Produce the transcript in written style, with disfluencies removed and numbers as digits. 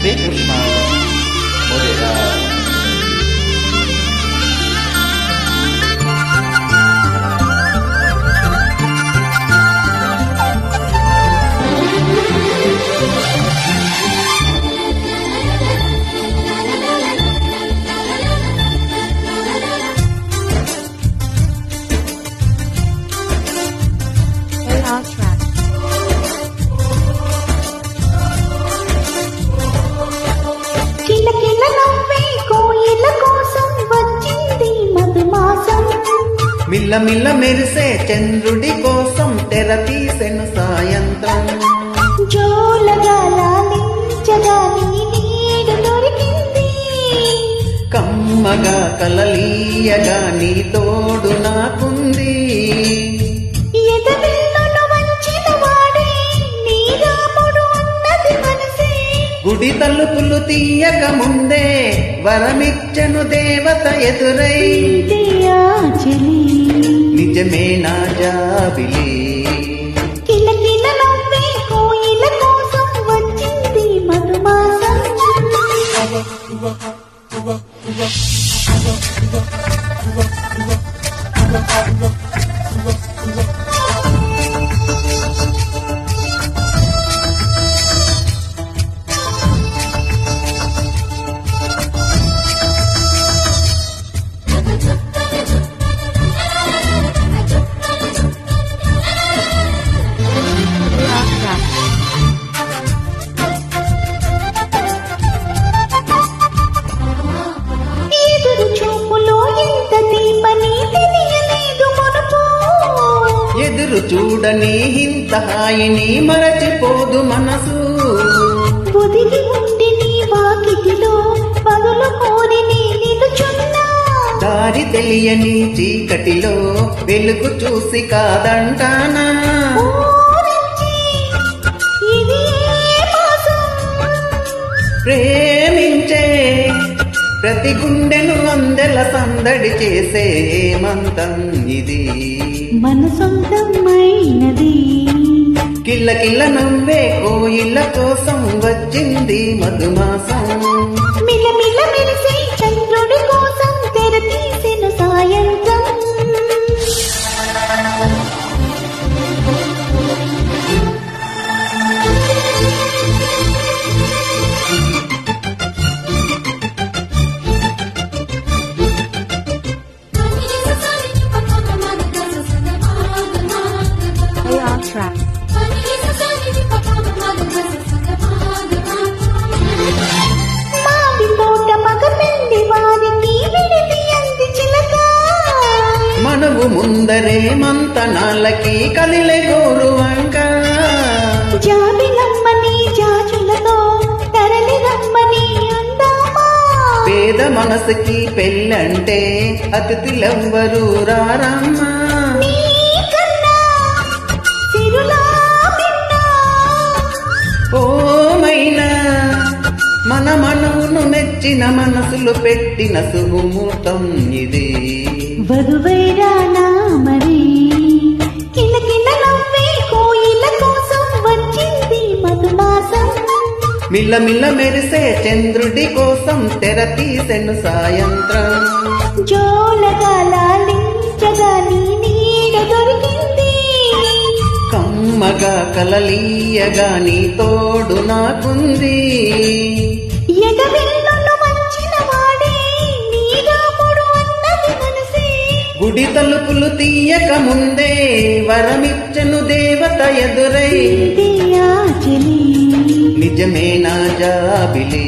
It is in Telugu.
శ్రీకృష్ణ మురిరా. మిల్ల మిల్ల మెరిసే చంద్రుడి కోసం తెర తీసెను సాయంత్రం. కమ్మగా కలలీయగా నీ తోడు నాకుంది. గుడి తలుపులు తీయక ముందే వరమిచ్చను దేవత ఎదురై. నిజమే నా జాబిలి. ఎదురు చూడని ఇంత హాయిని మరచిపోదు మనసు. దారి తెలియని చీకటిలో వెలుగు చూసి కాదంటానా. ప్రేమించే ప్రతి గుండెను అందెల సందడి చేసే మంతం ఇది. మన సొంతమైనది. కిల్ల కిల్ల నవ్వే కోయిల కోసం వచ్చింది మధుమాసం. మిల మిల మెరిసే చంద్రుడి కోసం తెర తీసెను సాయంత్రం. మనవు ముందరే మంతనాలకి కదిలే గోరువంక. జాబిలమ్మని జాజులతో తరలి రమ్మని అందామా. పేద మనసుకి పెళ్ళంటే అతిథులెవ్వరు రారమ్మా. ఓమైనా మన మనవును మెచ్చిన మనసులు పెట్టిన సుముహూర్తం ఇది. వధువైరానా మరి. కిలకిల నవ్వే కోయిల కోసం వచ్చింది మధుమాసం. మిల్ల మిల్ల మెరిసే చంద్రుడి కోసం తెర తీసెను సాయంత్రం. జోలగా లాలించగా నీ నీడ దొరికింది. కమ్మగా కలలీయగా నీ తోడు నాకుంది. గుడి తలుపులు తీయక ముందే వరమిచ్చను దేవత ఎదురై. నిజమే నా జాబిలి.